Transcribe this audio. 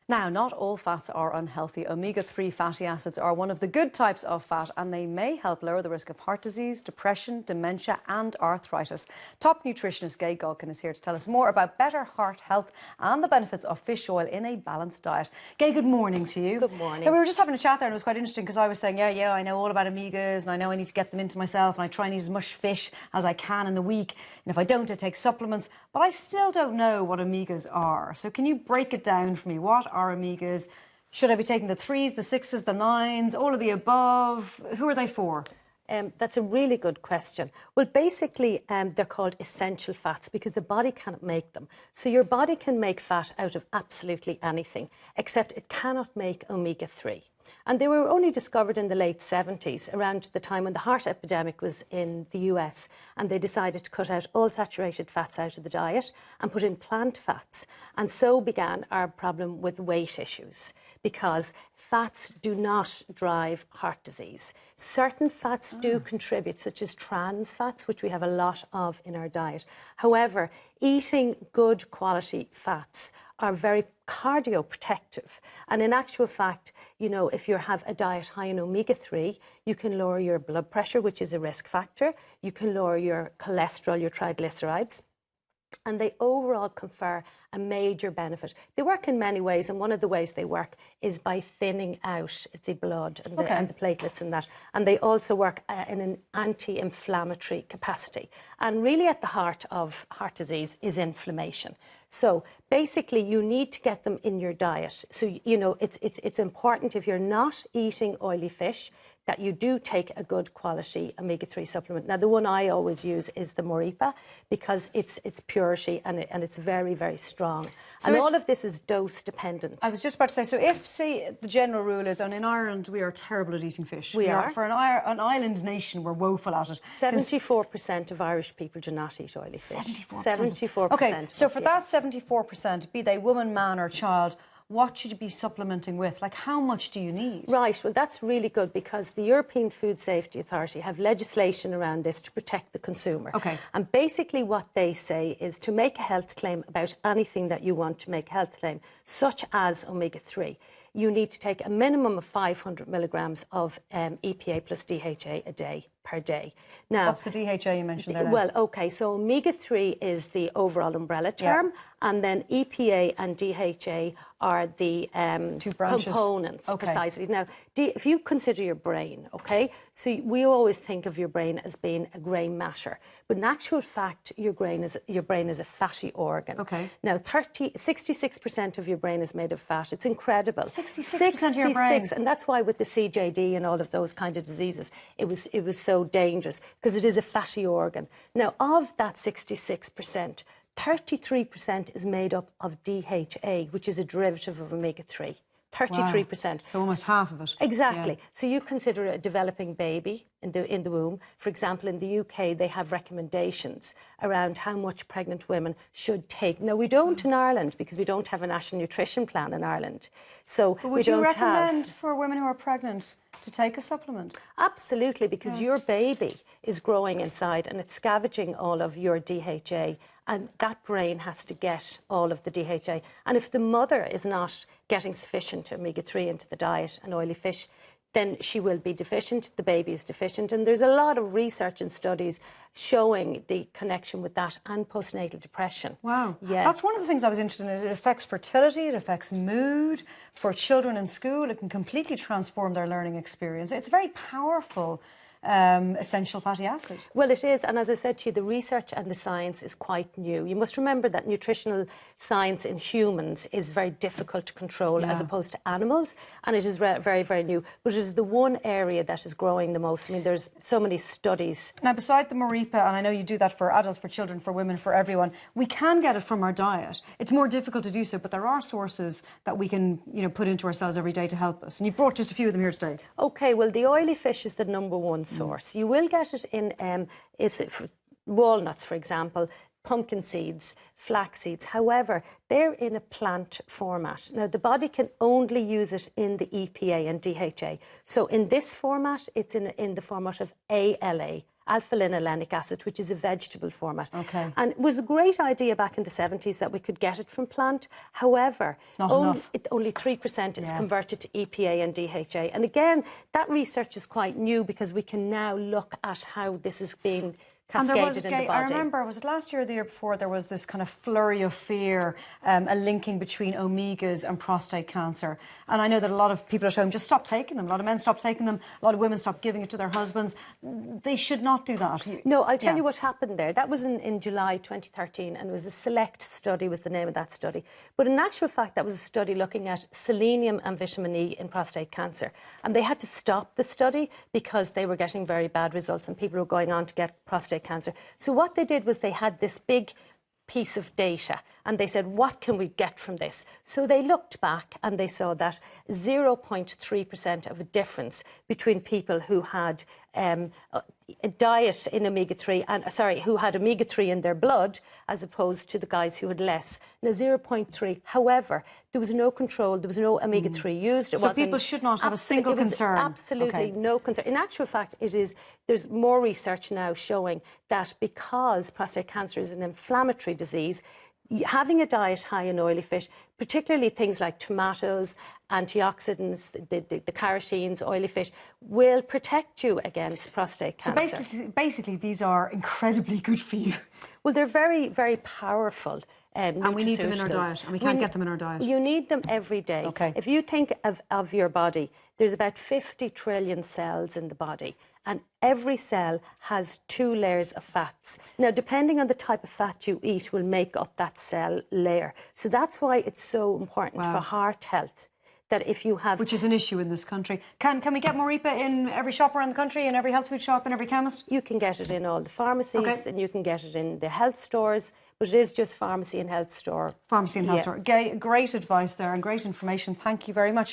Now, not all fats are unhealthy. Omega-3 fatty acids are one of the good types of fat, and they may help lower the risk of heart disease, depression, dementia and arthritis. Top nutritionist Gaye Godkin is here to tell us more about better heart health and the benefits of fish oil in a balanced diet. Gaye, good morning to you. Good morning. Now, we were just having a chat there and it was quite interesting because I was saying, yeah, I know all about omegas and I know I need to get them into myself and I try and eat as much fish as I can in the week. And if I don't, I take supplements. But I still don't know what omegas are. So can you break it down for me? What are omegas? Should I be taking the 3s, the 6s, the 9s, all of the above? Who are they for? That's a really good question. Well, basically, they're called essential fats because the body cannot make them. So your body can make fat out of absolutely anything, except it cannot make omega-3. And they were only discovered in the late 70s, around the time when the heart epidemic was in the US, and they decided to cut out all saturated fats out of the diet and put in plant fats. And so began our problem with weight issues, because fats do not drive heart disease. Certain fats do contribute, such as trans fats, which we have a lot of in our diet. However, eating good quality fats are very cardioprotective. And in actual fact, you know, if you have a diet high in omega-3, you can lower your blood pressure, which is a risk factor. You can lower your cholesterol, your triglycerides. And they overall confer a major benefit. They work in many ways, and one of the ways they work is by thinning out the blood and the platelets and that. And they also work in an anti-inflammatory capacity. And really at the heart of heart disease is inflammation. So basically you need to get them in your diet. So, you know, it's important if you're not eating oily fish that you do take a good quality omega-3 supplement. Now, the one I always use is the MorEPA because it's purity and it's very, very strong. So and all of this is dose dependent. I was just about to say, so if, say, the general rule is, and in Ireland we are terrible at eating fish. We are. For an island nation, we're woeful at it. 74% of Irish people do not eat oily fish. 74%. Okay, so for that 74%, be they woman, man or child, what should you be supplementing with? Like, how much do you need? Right, well, that's really good because the European Food Safety Authority have legislation around this to protect the consumer. Okay. And basically what they say is to make a health claim about anything that you want to make a health claim, such as omega-3, you need to take a minimum of 500 milligrams of EPA plus DHA a day, per day. Now, what's the DHA you mentioned there? Well, okay, so omega-3 is the overall umbrella term, and then EPA and DHA are the two components, precisely. Now, if you consider your brain, okay, so we always think of your brain as being a grey matter, but in actual fact, your brain is a fatty organ. Okay. Now, 66% of your brain is made of fat. It's incredible. 66% of your brain. And that's why with the CJD and all of those kind of diseases, it was so dangerous because it is a fatty organ. Now, of that 66%, 33% is made up of DHA, which is a derivative of omega-3. 33%. Wow. So almost half of it. Exactly. Yeah. So you consider a developing baby in the womb. For example, in the UK, they have recommendations around how much pregnant women should take. Now, we don't in Ireland because we don't have a national nutrition plan in Ireland. So but would you recommend for women who are pregnant to take a supplement? Absolutely, because your baby is growing inside and it's scavenging all of your DHA, and that brain has to get all of the DHA. And if the mother is not getting sufficient omega-3 into the diet and oily fish, then she will be deficient, the baby is deficient. And there's a lot of research and studies showing the connection with that and postnatal depression. Wow. Yeah. That's one of the things I was interested in. It affects fertility, it affects mood. For children in school, it can completely transform their learning experience. It's a very powerful essential fatty acid. Well, it is, and as I said to you, the research and the science is quite new. You must remember that nutritional science in humans is very difficult to control as opposed to animals, and it is very, very new. But it is the one area that is growing the most. I mean, there's so many studies. Now, beside the MorEPA, and I know you do that for adults, for children, for women, for everyone, we can get it from our diet. It's more difficult to do so, but there are sources that we can, put into ourselves every day to help us. And you brought just a few of them here today. Okay, well, the oily fish is the #1 source. You will get it in walnuts, for example, pumpkin seeds, flax seeds. However, they're in a plant format. Now, the body can only use it in the EPA and DHA. So in this format, it's in the format of ALA, alpha-linolenic acid, which is a vegetable format. Okay. And it was a great idea back in the 70s that we could get it from plant. However, it's not enough. Only 3% is converted to EPA and DHA. And again, that research is quite new because we can now look at how this is being cascaded in the body. I remember, was it last year or the year before, there was this kind of flurry of fear, a linking between omegas and prostate cancer. And I know that a lot of people at home just stopped taking them. A lot of men stopped taking them. A lot of women stopped giving it to their husbands. They should not do that. No, I'll tell you what happened there. That was in July 2013, and it was a SELECT study was the name of that study. But in actual fact, that was a study looking at selenium and vitamin E in prostate cancer. And they had to stop the study because they were getting very bad results and people were going on to get prostate cancer. So what they did was they had this big piece of data and they said, what can we get from this? So they looked back and they saw that 0.3% of a difference between people who had a diet in omega-3 and who had omega-3 in their blood as opposed to the guys who had less. Now 0.3. However, there was no control, there was no omega-3 used. So people should not have a single concern. Absolutely no concern. In actual fact, there's more research now showing that because prostate cancer is an inflammatory disease, having a diet high in oily fish, particularly things like tomatoes, antioxidants, the carotenes, oily fish, will protect you against prostate cancer. So basically these are incredibly good for you. Well, they're very, very powerful. And we need them in our diet, and we can't get them in our diet. You need them every day. Okay. If you think of your body, there's about 50 trillion cells in the body, and every cell has 2 layers of fats. Now, depending on the type of fat you eat will make up that cell layer. So that's why it's so important for heart health. That if you have... Which is an issue in this country. Can we get MorEPA in every shop around the country, in every health food shop, in every chemist? You can get it in all the pharmacies and you can get it in the health stores, but it is just pharmacy and health store. Pharmacy and health store. Gaye, great advice there and great information. Thank you very much.